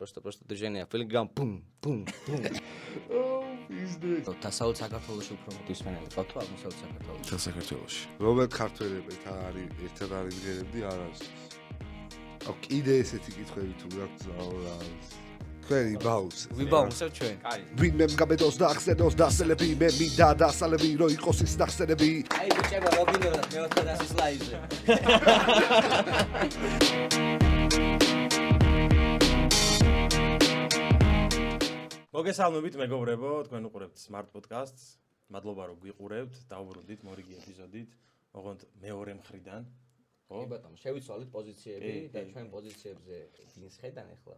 Просто движение. Филиграм бум. დასავლეთ საქართველოში უფრო მეტი ისმენელი ყავთ თუ აღმოსავლეთ საქართველოში? საქართველოში. რომელ ქართველებით არის ერთად არის მღერებდი არ არის. აუ კიდე ესეთი კითხვები თუ გაქვთ რა არის. თქვენი ბაუს. ვიბაუნსებ ჩვენ. კაი. ვინმე მგაბედოს და ახსენოს დასელები მე მინდა დასალები რო იყოს ის ნახსენები. აი ბიჭებო რობინოდად მეოთხე დასის ლაივზე. მოგესალმებით მეგობრებო, თქვენ უყურებთ Smart Podcast-ს. მადლობა რომ გვიყურებთ, დავუბრუნდით მორიგი ეპიზოდით, ოღონდ მეორე მხრიდან. კი ბატონო, შევიცვალეთ პოზიციები და ჩვენ პოზიციებზე ვინს ხედან ახლა?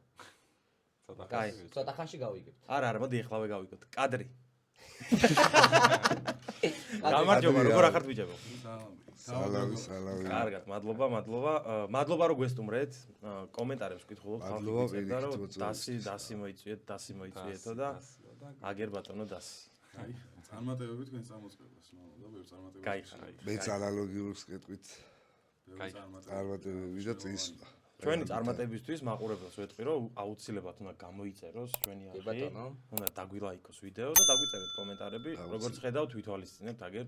ცოტა ხანში გავიგებთ. არა, მოდი ახლავე გავიგოთ. კადრი. გამარჯობა, როგორ ახართ ბიჭებო? სალამი. კარგად, მადლობა. მადლობა რომ გვესტუმრეთ. კომენტარებს ვკითხულობთ, ხალხი რომ დასი მოიწვიეთო და აგერ ბატონო დასი. აი, წარმატებები თქვენ წამოწყებას, და ბევრ წარმატებებს. კაი. მეც ანალოგიურს კეთვით. კაი. წარმატებები და წინსვლა. ჩვენი წარმატებისთვის მაყურებელს ვეთქვი რომ აუცილებლად უნდა გამოიწეროს ჩვენი კი არხი. ბატონო. უნდა დაგვილაიქოს ვიდეო და დაგვიწერეთ კომენტარები, როგორც ხედავთ ვითვალისწინებთ აგერ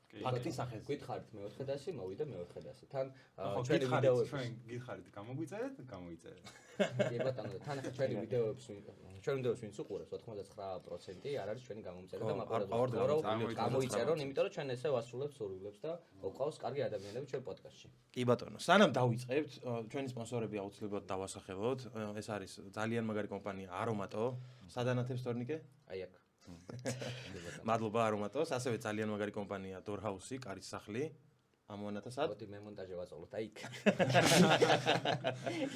ფაქტის სახეზე. გითხარით მეოთხე დასი, მოვიდა მეოთხე დასი. თან ხო, ჩვენი ვიდეოები ჩვენ გითხარით გამოგვიწერეთ. კი ბატონო, თან ჩვენი ვიდეოებს ვინც უყურებს 99% არ არის ჩვენი გამომწერა და მაყურებელს გამოიწერონ, იმიტომ რომ ჩვენ ესე ვასრულებთ სურვილებს და გვყავს კარგი ადამიანები ჩვენ პოდკასტში. კი ბატონო, სანამ დავიწყებთ, ჩვენი სპონსორები აუცილებლად დავასახელოთ. ეს არის ძალიან მაგარი კომპანია Aromato. სადანათებს თორნიკე? აი აქ. მადლობა Aromato-ს, ასევე ძალიან მაგარი კომპანია Doorhouse-ი, კარის სახლი. ამონათა სად? მოდი მე მონტაჟე ვაწოლოთ აი იქ.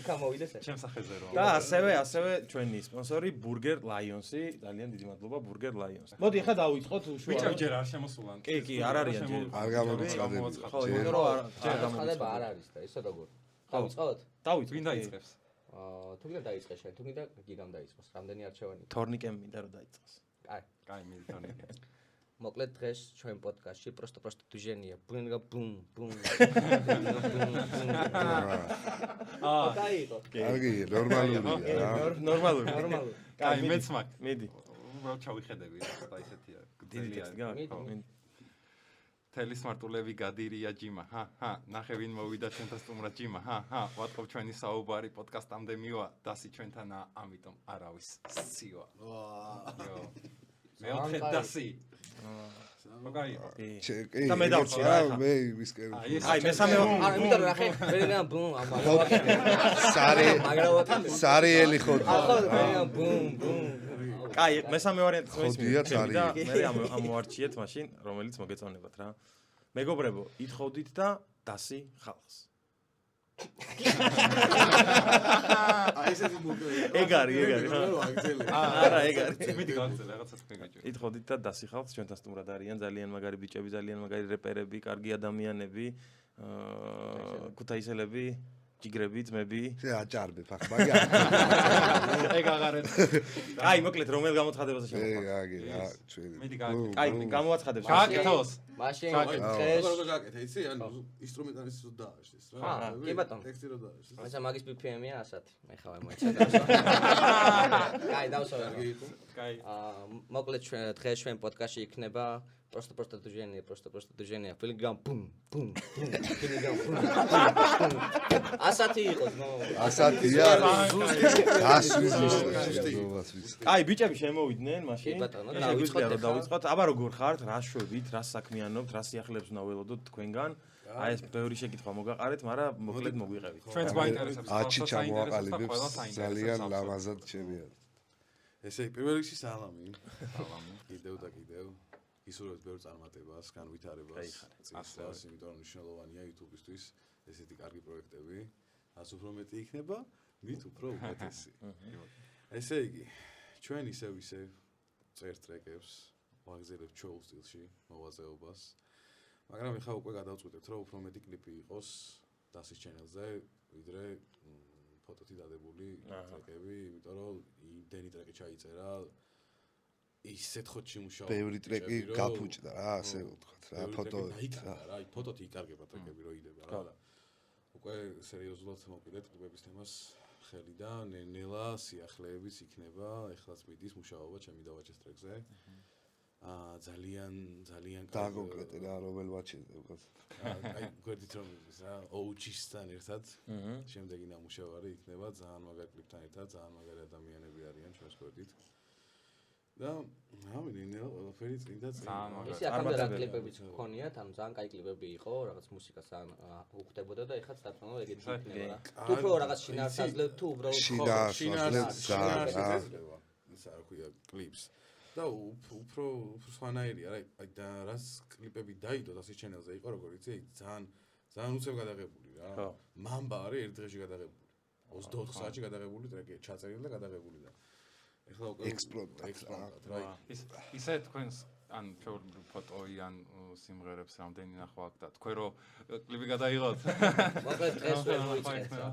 იქა მოვიდეს ეს. ჩემს სახეზე რომ. და ასევე ჩვენი სპონსორი Burger Lions-ი, ძალიან დიდი მადლობა Burger Lions. მოდი ახლა დავიწყოთ უშუალოდ. ბიჭები ჯერ არ შემოსულან. კი, არ არიან ჯერ. არ გამომოწყდები. ხო, იმიტომ რომ ჯერ გამოცხადება არ არის და ისე როგორ. დავიწყოთ? დავიწყოთ. ვინ დაიწყებს? თუ გინდა დაიწყე შენ, თუ გინდა გიგამ დაიწყოს. რამდენი არჩევანი? თორნიკემ მინდა რომ დაიწყოს. კაი. მიდი თორნიკე. მოკლედ დღეს ჩვენ პოდკასტში просто движение. Бум. კაი იყო. კარგი, ნორმალურია რა. ნორმალური. კაი, მეც მაგ. მიდი. უბრალოდ ჩავიხედები ცოტა ისეთია. დიდი ტექსტი გაქვს. თელი სმარტულები გადირია ჯიმა. ნახე ვინ მოვიდა ჩვენთან სტუმრად ჯიმა. ვატყობ ჩვენი საუბარი პოდკასტამდე მივა, დასი ჩვენთანაა, ამიტომ არავის სცია. იო. მეოთხე დასი. მაგარი. და მე დავწი რა ახლა. მე ვისკენ. აი, მესამე არა, იმიტომ რომ ნახე, მე ბუმ, სარიელი ხოდი. ახლა ბუმ. კაი, მესამე ვარიანტი ხოდია წვენი და მე ამოვარჩიეთ მაშინ, რომელიც მოგეწონებათ რა. მეგობრებო, ითხოვდით და დასი ხალხს. აი ესეთი მოკლე. ეგ არის. არა, ეგ არის. მიდი გავაგზავნე რაღაცა თქვენ გაჭირდა. ითხოვდით და დასი ხალხს, ჩვენთან სტუმრად არიან ძალიან მაგარი ბიჭები, ძალიან მაგარი რეპერები, კარგი ადამიანები, ქუთაისელები, ჯიგრები, ძმები. აჭარბებ ახ მაგარი. ეგ აღარეთ. აი, მოკლედ რომელ გამოცხადებაზე შევხვდით? აგი რა ჩვენი. მიდი გააკეთე. აი, გამოაცხადებს. გააკეთოს. მაშინ დღეს როგორ გააკეთე, იცი? ანუ ინსტრუმენტალის რო დააშლის რა. კი ბატონო. ტექსტი რო დააშლის. მასა მაგის BPM-ია ასათი. მე ხავე მოიწერა. კაი, დავსვენ. კაი. მოკლედ დღეს ჩვენ პოდკასტში იქნება просто движение. Филиграм бум. Филиграм бум. ასათი იყოს, ნო. ასათია. დასვიზის. აი, ბიჭები შემოვიდნენ მაშინ. კი ბატონო, დავიწყოთ. აბა როგორ ხართ? რა შვებით, რა საქმიანობთ, რა სიახლეებს უნდა ველოდოთ თქვენგან? აი ეს ბევრი შეკითხვა მოგაყარეთ, მაგრამ მოკლედ მოგვიყევით. ჩვენც გვაინტერესებს. აჩი ჩამოაყალიბებს ძალიან ლამაზად ჩემია. ესე იგი, პირველ რიგში სალამი. კიდევ. ისურვებთ ბევრ წარმატებას, განვითარებას. წინსვლას, იმიტომ რომ მნიშვნელოვანია YouTube-ისთვის ესეთი კარგი პროექტები. რაც უფრო მეტი იქნება, მით უფრო უკეთესი. ესე იგი, ჩვენ ისევ წერთ ტრეკებს, ვაგზელებთ ჩოულ სტილში მოღვაწეობას. მაგრამ ეხლა უკვე გადავწყვიტებთ, რომ უფრო მეტი კლიპი იყოს დასის ჩენელზე, ვიდრე ფოტოთი დადებული ტრეკები, იმიტომ რომ იმდენი ტრეკი ჩაიწერა. ისეთ ხოთში მუშაობ. ბევრი ტრეკი გაფუჭდა რა, ასე ვთქვათ რა, ფოტო. რა, ფოტოთი იკარგება ტრეკები რო იდება რა. უკვე სერიოზულად მოვიდეთ კლუბების თემას ხელი და ნელა სიახლეებიც იქნება, ეხლაც მიდის მუშაობა ჩემი დავაჭეს ტრეკზე. ძალიან დაკონკრეტე რა რომელ ვაჩენზე უკეთ. აი გვერდით რომ ის რა OG-სთან ერთად შემდეგი ნამუშევარი იქნება ძალიან მაგარი კლიპთან ერთად, ძალიან მაგარი ადამიანები არიან ჩვენს გვერდით. და ამიტომ ნელა ყველაფერი წინ და წინ. ისე აქამდე რა კლიპებიც გქონიათ, ანუ ძალიან კაი კლიპები იყო, რაღაც მუსიკას უხდებოდა და ეხლა დაწონო ეგეთი იქნება რა. თუ უფრო რაღაც შინაარს აძლევთ თუ უბრალოდ შინაარს აძლევა. ის რა ქვია კლიპს. და უფრო სხვანაირია რა, აი და რას კლიპები დაიდო დასის ჩენელზე იყო როგორ იცი, ძალიან უცებ გადაღებული რა. მამბა არის ერთ დღეში გადაღებული. 24 საათში გადაღებული ტრეკი, ჩაწერილი და გადაღებული და ეხლა უკვე ექსპლოდად რა. ისე თქვენს ან ჩვეულებრივ ფოტოი ან სიმღერებს რამდენი ნახვა აქვს და თქვენ რო კლიპი გადაიღოთ. მოკლედ დღეს ვერ მოიწყეთ რა.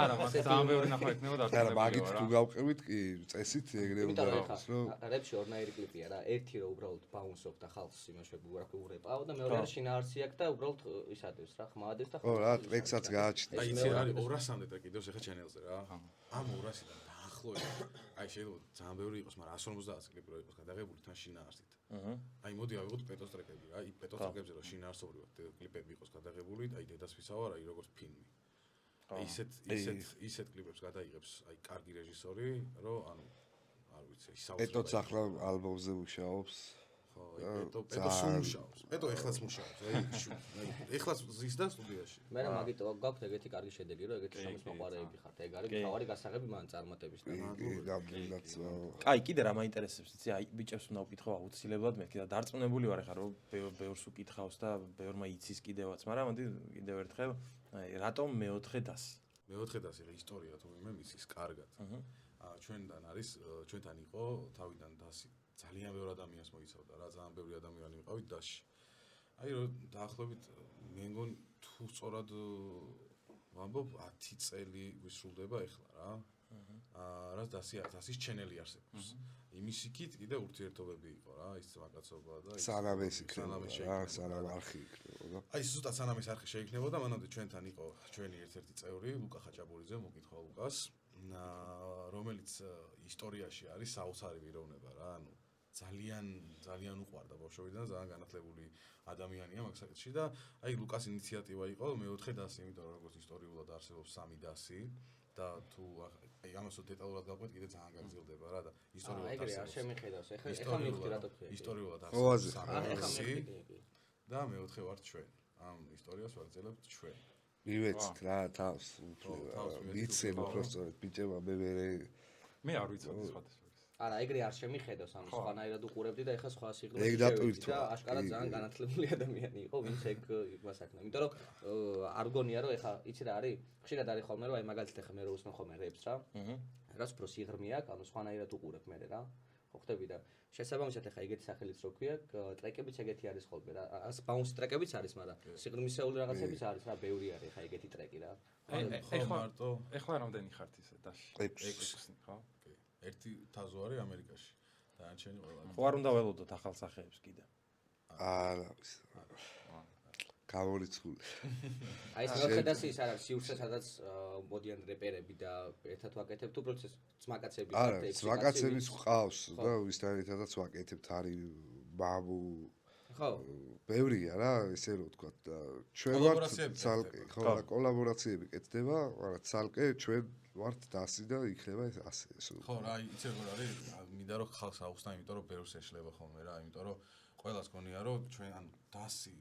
არა, მას ძალიან ბევრი ნახვა იქნება და არა, მაგით თუ გავყევით კი წესით ეგრე უნდა იყოს, რომ რეპში ორნაირი კლიპია რა. ერთი რო უბრალოდ ბაუნსობ და ხალხს იმაში უღრებავ და მეორე არის შინაარსი აქვს და უბრალოდ ის ადევს რა, ხმადევს და ხო რა, ტრეკსაც გააჩნდა. აი იცი რა არის 200-მდე ტრეკი დევს ეხა ჩენელზე რა. ამ 200-დან დაახლოებით აი შეიძლება ძალიან ბევრი იყოს, მაგრამ 150 კლიპი რო იყოს გადაღებული თან შინაარსით. აი მოდი ავიღოთ პეტოს ტრეკები რა. აი პეტოს ტრეკებზე რო შინაარსობრივად კლიპები იყოს გადაღებული, აი დედასვისაო რა, როგორც ფილმი. აი ისეთ კლიპებს გადაიღებს აი კარგი რეჟისორი, რომ ანუ არ ვიცი, ისაუბრებს. პეტოც ახლა ალბომზე მუშაობს. ხო, პეტო სულ მუშაობს. პეტო ეხლაც მუშაობს, აი ეხლაც ზის და სტუდიაში. მე რა მაგით გაქვთ ეგეთი კარგი შედეგი, რომ ეგეთი სამის მოყარეები ხართ. ეგ არის თავარი გასაღები მან წარმატების და. გამდიდაც. კაი, კიდე რა მაინტერესებს, იცი, აი ბიჭებს უნდა ვკითხო აუცილებლად მე კიდე დარწმუნებული ვარ ხარ, რომ ბევრს უკითხავს და ბევრმა იცის კიდევაც, მაგრამ მოდი კიდევ ერთხელ, აი რატომ მეოთხე დასი? მეოთხე დასი რა ისტორია თუ მე მისის კარგად. ჩვენთან არის, ჩვენთან იყო თავიდან დასი. ძალიან ბევრი ადამიანს მოიცავდა რა, ძალიან ბევრი ადამიანი ვიყავით დასში. აი რომ დაახლოებით მე მგონი თუ სწორად ვამბობ 10 წელი ვისრულდება ეხლა რა. რა დასის ჩენელი არსებობს. იმის იქით კიდე ურთიერთობები იყო რა, ის მაგაცობა და სანამ ეს იქნება რა, სანამ არხი იქნებოდა. აი ზუსტად სანამ ეს არხი შეიქმნებოდა, მანამდე ჩვენთან იყო ჩვენი ერთ-ერთი წევრი ლუკა ხაჭაპურიძე, მოგითხვა ლუკას, რომელიც ისტორიაში არის საოცარი პიროვნება რა, ანუ ძალიან უყვარდა ბავშვობიდან, ძალიან განათლებული ადამიანია მაგ საკითხში და აი ლუკას ინიციატივა იყო მეოთხე დასი, იმიტომ რომ როგორც ისტორიულად არსებობს 3 დასი და თუ აი ამასო დეტალურად გავყვეთ კიდე ძალიან გაგრძელდება რა და ისტორიულად ეგრე არ შემიხედავს. ეხლა მივხვდი რატო ქვია. ისტორიულად არსებობს 3 დასი და მეოთხე ვართ ჩვენ. ამ ისტორიას ვაგრძელებთ ჩვენ. მივეცით რა თავს ვიცემ უბრალოდ ბიჭებმა მე არ ვიცოდი სხვათა შორის. არა, ეგრე არ შემიხედავს, ანუ სხვანაირად უყურებდი და ეხლა სხვა სიღრმეში ეგ დატვირთვა და აშკარად ძალიან განათლებული ადამიანი იყო, ვინც ეგ იმასაკნა. იმიტომ რომ არ გონია რომ ეხლა იცი რა არის? ხშირად არის ხოლმე რომ აი მაგალითად ეხლა მე რო უსმენ ხოლმე რეპს რა. რაც უფრო სიღრმე აქვს, ანუ სხვანაირად უყურებ მე რა. ხო ხტები და შესაბამისად ეხლა ეგეთი სახელიც რო ქვია, ტრეკებიც ეგეთი არის ხოლმე რა. ბაუნს ტრეკებიც არის, მაგრამ სიღრმისეული რაღაცებიც არის რა, ბევრი არის ეხლა ეგეთი ტრეკი რა. ეხლა რამდენი ხართ ისე დასში? 6 ხო? ერთი თაზო არის ამერიკაში. დანარჩენი ყველა. ხო არ უნდა ველოდოთ ახალ სახეებს კიდე. არა, გამორიცხული. აი ეს მეოთხედასი ის არის სიურსე, სადაც მოდიან რეპერები და ერთად ვაკეთებთ უბრალოდ ეს ძმაკაცები ხართ ეგ. არა, ძმაკაცებიც ყავს და ვისთან ერთადაც ვაკეთებთ არის ბაბუ. ხო. ბევრია რა, ესე რომ ვთქვა და ჩვენ ვართ ცალკე, ხო, კოლაბორაციები კეთდება, მაგრამ ცალკე ჩვენ ვართ დასი და იქნება ეს ასე ეს. ხო რა, იცი როგორ არის? მინდა რომ ხალხს აუხსნა, იმიტომ რომ ბევრს ეშლება ხოლმე რა, იმიტომ რომ ყველას გონია რომ ჩვენ ან დასი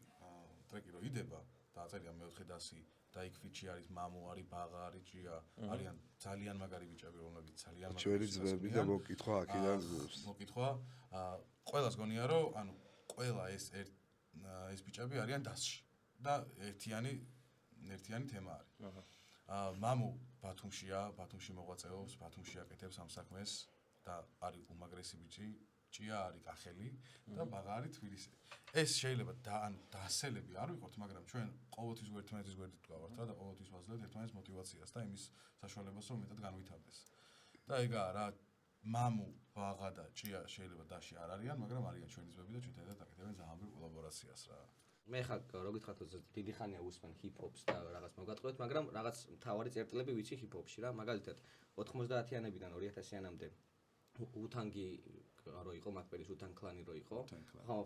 ტრეკი რო იდება, დააწერია მეოთხე დასი და იქ ფიჩი არის მამუ, არის ბაღა, არის ჭია, არიან ძალიან მაგარი ბიჭები, რომლებიც ძალიან მაგარი. ჩვენი ძმები და მოკითხვა აქედან გვს. მოკითხვა, ყველას გონია რომ ანუ ყველა ეს ბიჭები არიან დასში და ერთიანი თემა არის. მამუ ბათუმშია, ბათუმში მოღვაწეობს, ბათუმში აკეთებს ამ საქმეს და არის უმაგრესი ბიჭი, ჭია არის კახელი და ბაღა არის თბილისი. ეს შეიძლება დაასელები არ ვიყოთ, მაგრამ ჩვენ ყოველთვის ერთმანეთის გვერდით ვდგავართ რა და ყოველთვის ვაძლევთ ერთმანეთის мотиваციას და იმის საშუალებას რომ მეტად განვითარდეს. და ეგაა რა, მამუ, ბაღა და ჭია შეიძლება დასში არ არიან, მაგრამ არიან ჩვენი ძმები და ჩვენთან ერთად აკეთებენ ძალიან ბევრ კოლაბორაციას რა. მე ხა რო გითხრათ დიდი ხანია უსმენ ჰიპ-ჰოპს და რაღაც მოგატყუეთ, მაგრამ რაღაც მთავარი წერტილები ვიცი ჰიპ-ჰოპში რა, მაგალითად 90-იანებიდან 2000-იანამდე უთანგი რო იყო, მაკბერის უთანგ კლანი რო იყო. ხო,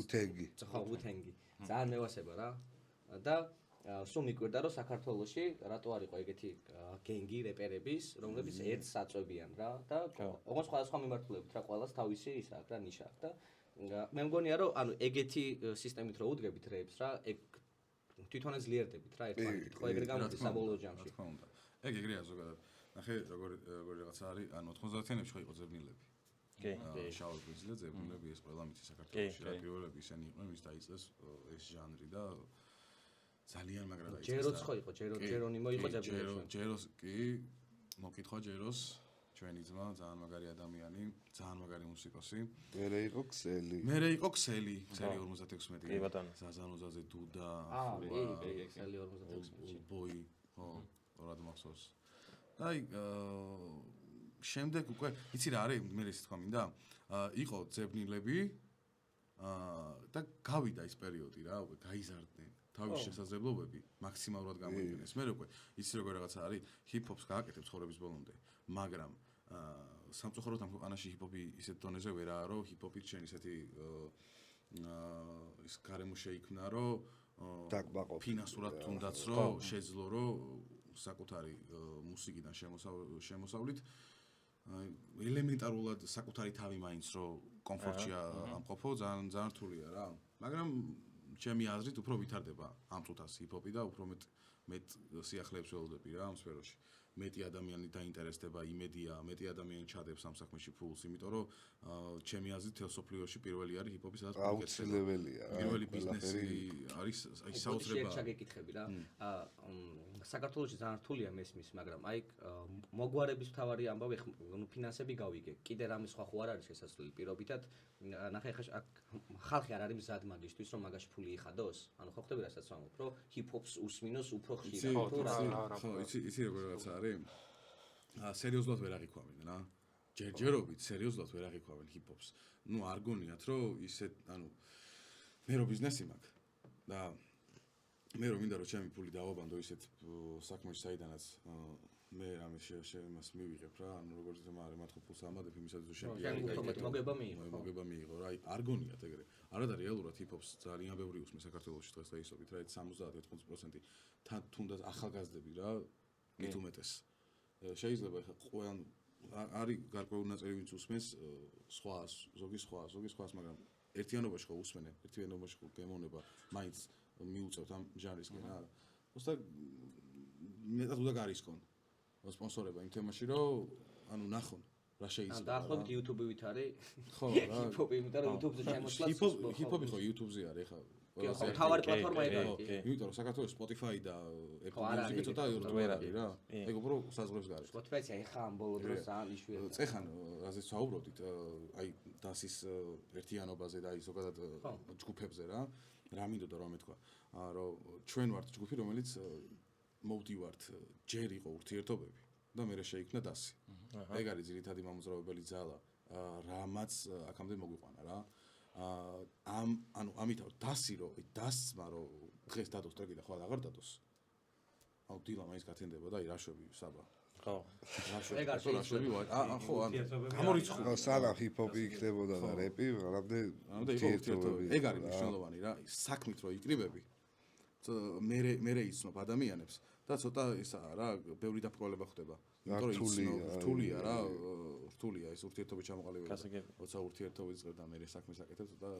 უთენგი. ხო, უთენგი. ძალიან მევასება რა. და სულ მიკვირდა რომ საქართველოში რატო არ იყო ეგეთი გენგი რეპერების, რომლებიც ერთს აწვევიან რა და ოღონდ სხვადასხვა მიმართულებით რა, ყველას თავისი ისა აქვს რა, ნიშა აქვს და მე მგონია რომ ანუ egeti სისტემით რო უდგებით რეებს რა, ეგ თვითონაც ძლიერდებით რა ერთმანეთით. ხო ეგრე გამოდის საბოლოო ჯამში. თქმა უნდა. ეგ ეგრეა ზოგადად. ნახე როგორ რაღაცა არის, ანუ 90-იანებში ხო იყო ძებნილები. კი. შავი გუძი და ძებნილები ეს ყველა მიცი საქართველოში რა პირველები ისინი იყვნენ, ვის დაიწყეს ეს ჟანრი და ძალიან მაგრა დაიწყეს. ჯეროც ხო იყო, ჯერონიმო იყო ძებნილები. ჯეროს კი, მოკითხვა ჯეროს ჩვენი ძმა, ძალიან მაგარი ადამიანი, ძალიან მაგარი მუსიკოსი. მერე იყო ქსელი. მერე იყო ქსელი 56. კი ბატონო. ზაზანოზაზე დუდა, კი, ქსელი 56-ში. ბოი, ხო, რად მახსოვს. აი, შემდეგ უკვე, იცი რა არის, მე ეს თქვა მინდა, იყო ძებნილები და გავიდა ის პერიოდი რა, უკვე გაიზარდნენ. თავის შესაძლებლობები მაქსიმალურად გამოიყენეს. მე უკვე იცი როგორ რაღაცა არის, ჰიპ-ჰოპს გააკეთებ ცხოვრების ბოლომდე, მაგრამ სამწუხაროდ ამ ქვეყანაში ჰიპ-ჰოპი ისეთ დონეზე ვერაა, რომ ჰიპ-ჰოპით შენ ისეთი ის გარემო შეიქმნა, რომ დაკმაყოფილდა. ფინანსურად თუნდაც რომ შეძლო, რომ საკუთარი მუსიკიდან შემოსავლით ელემენტარულად საკუთარი თავი მაინც რომ კომფორტში ამყოფო, ძალიან რთულია რა. მაგრამ ჩემი აზრით უფრო ვითარდება ამ წუთას ჰიპ-ჰოპი და უფრო მეტ სიახლეებს ველოდები რა ამ სფეროში. მეტი ადამიანი დაინტერესდება, იმედია, მეტი ადამიანი ჩადებს ამ საქმეში ფულს, იმიტომ რომ ჩემი აზრით თელსოფლიოში პირველი არის ჰიპ-ჰოპის სადაც აუცილებელია. პირველი ბიზნესი არის აი საოცრება. შეგეკითხები რა. საქართველოში ძალიან რთულია მესმის, მაგრამ აი მოგვარების მთავარი ამბავი ნუ ფინანსები გავიგე. კიდე რამე სხვა ხო არ არის შესაძლებელი პირობითად. ნახე ხა ხალხი არ არის მზად მაგისთვის რომ მაგაში ფული იხადოს. ანუ ხო ხტები რასაც ვამბობ, რომ ჰიპ-ჰოპს უსმინოს უფრო ხშირად თუ რა. ხო, იცი როგორ რაღაცა არის. სერიოზულად ვერ აღიქვამენ რა. ჯერჯერობით სერიოზულად ვერ აღიქვამენ ჰიპ-ჰოპს. ნუ არ გონიათ რომ ისეთ, ანუ მე რო ბიზნესი მაქვს და მე რო მინდა რომ ჩემი ფული დავაბანდო ისეთ საქმეში, საიდანაც მე რამე მას მივიღებ რა, ანუ როგორც თემარი მათქო ფულს ამადებ იმისათვის რომ შენ მოგება მიიღო. მოგება მიიღო რა, აი არ გონიათ ეგრე. არადა რეალურად ჰიპ-ჰოპს ძალიან ბევრი უსმენს საქართველოში დღეს დღეისობით რა, 70-80% თან თუნდაც ახალგაზრდები რა, მით უმეტეს. შეიძლება ხა ყველან არის გარკვეული ნაწილი ვინც უსმენს სხვას, ზოგი სხვას, მაგრამ ერთიანობაში ხო უსმენენ, ერთიანობაში ხო გემოვნება, მაინც მიუწევთ ამ ჟანრისკენ რა. უბრალოდ მეტად უნდა გარისკონ სპონსორება იმ თემაში, რომ ანუ ნახონ რა შეიძლება. დაახლოებით YouTube-ით არის. ხო რა. ჰიპ-ჰოპი, იმიტომ რომ YouTube-ზე შემოსვლას ჰიპ-ჰოპი ხო YouTube-ზე არის ხა. თავარი პლატფორმა ეგ არის. იმიტომ რომ საქართველოს Spotify და Apple Music-ი ცოტა იურტუა არის რა. ეგ უფრო საზღვრებს გარეთ. Spotify-ი ახლა ამ ბოლო დროს ძალიან იშვიათია. წეხან რაზეც ვაუბრობდით, აი დასის ერთიანობაზე და აი ზოგადად ჯგუფებზე რა. რა მინდოდა რომ მეთქვა, რომ ჩვენ ვართ ჯგუფი, რომელიც მოვდივართ ჯერ იყო ურთიერთობები და მე შეიქმნა დასი. ეგ არის ძირითადი მამოძრავებელი ძალა, რამაც აქამდე მოგვიყვანა რა. ანუ ამით დასი რომ დასმა რომ დღეს დადოს ტრეკი და ხვალ აღარ დადოს. აუ დილა მაინც გათენდება და აი რაშვები საბა. ხო. რაშვები ხო ან გამორიცხული. ხო, სანამ ჰიპ-ჰოპი იქნებოდა და რეპი, რამე ურთიერთობები. ეგ არის მნიშვნელოვანი რა, საქმით რო იკრიბები. მე იცნობ ადამიანებს და ცოტა ისაა რა, ბევრი დაფრთხილება ხდება. იმიტომ რომ რთულია რა, რთულია ეს ურთიერთობის ჩამოყალიბება. როცა ურთიერთობის ძლებ და მე საქმეს აკეთებ ცოტა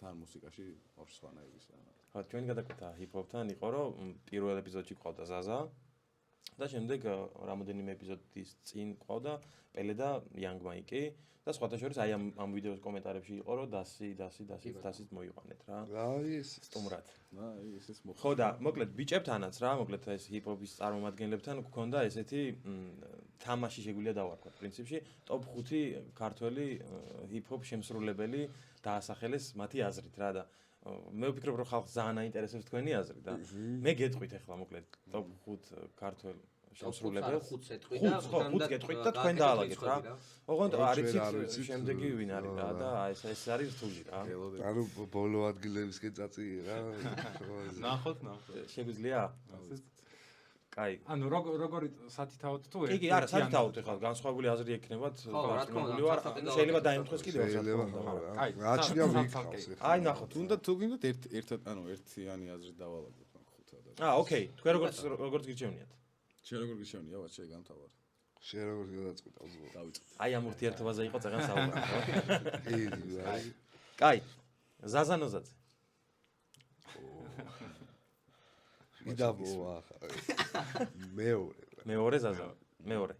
თან მუსიკაში ვაფშე სხვანაირის რა. ხო, ჩვენი გადაკვეთა ჰიპ-ჰოპთან იყო, რომ პირველ ეპიზოდში ყავდა ზაზა და შემდეგ რამოდენიმე ეპიზოდის წინ ყავდა პელე და Young Mike და სხვათა შორის აი ამ ვიდეოს კომენტარებში იყო, რომ დასით მოიყვანეთ რა. აი ეს სტუმრად. აი ეს მოხდა. ხო და მოკლედ ბიჭებთანაც რა, მოკლედ ეს ჰიპ-ჰოპის წარმომადგენლებთან გქონდა ესეთი თამაში შეგვიძლია დავარქვათ პრინციპში ტოპ 5 ქართველი ჰიპ-ჰოპ შემსრულებელი დაასახელეს მათი აზრით რა და მე ვფიქრობ რომ ხალხს ძალიან აინტერესებს თქვენი აზრი და მე გეტყვით ახლა მოკლედ ტოპ 5 ქართველ შემსრულებელს. 5 ეტყვი და ხუთ გეტყვით და თქვენ დაალაგეთ რა. ოღონდ არიცით შემდეგი ვინ არის რა და ეს არის რთული რა. ანუ ბოლო ადგილებისკენ წაწიე რა. ნახოთ. შეგვიძლია? კაი. ანუ როგორი სათითაოდ თუ კი, არა, სათითაოდ ეხლა განსხვავებული აზრი ექნებათ, განსხვავებული ვარ, შეიძლება დაიმთხოს კიდევ შეიძლება კაი, გააჩნია ვიქავს. აი ნახოთ. თუნდაც თუ გინდათ ერთად ანუ ერთიანი აზრი დავალაგოთ მაგ ხუთად. ოკეი, თქვენ როგორც გირჩევნიათ. შენ როგორ გიშოვნია ვაჩე გამთავარ. შენ როგორ გადაწყვიტა უზღო. დავიწყე. აი ამ ურთიერთობაზე იყო წეგან საუბარი. აი. კაი. ზაზანოზაძე. იდაბოა. მეორე ზაზა. მეორე.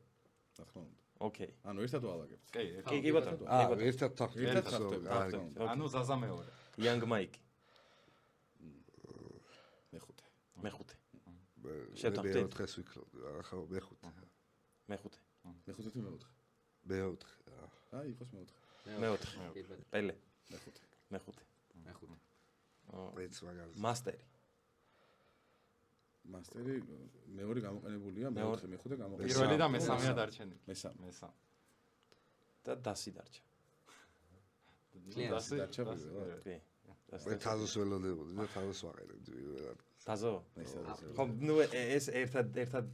რა თქმა უნდა. ოკეი. ანუ ერთად ვალაგებთ. კი ბატონო. ერთად ერთად. ანუ ზაზა მეორე. იანგ მაიკი. მეხუთე. შეთანხმდით. მეოთხეს ვიქნები, ახლა მეხუთე. მეხუთე. მეხუთე თუ მეოთხე? მეოთხე. აი, იყოს მეოთხე. მეოთხე. პელე. მეხუთე. მეხუთე. მეც მაგარი. მასტერი. მასტერი მეორე გამოყენებულია, მეოთხე, მეხუთე გამოყენებულია. პირველი და მესამეა დარჩენილი. მესამე. და დასი დარჩა. დასი დარჩა. კი. მე თაზოს ველოდებოდი და თაზოს ვაყენებდი პირველად. თაზო? ხო, ნუ ეს ერთად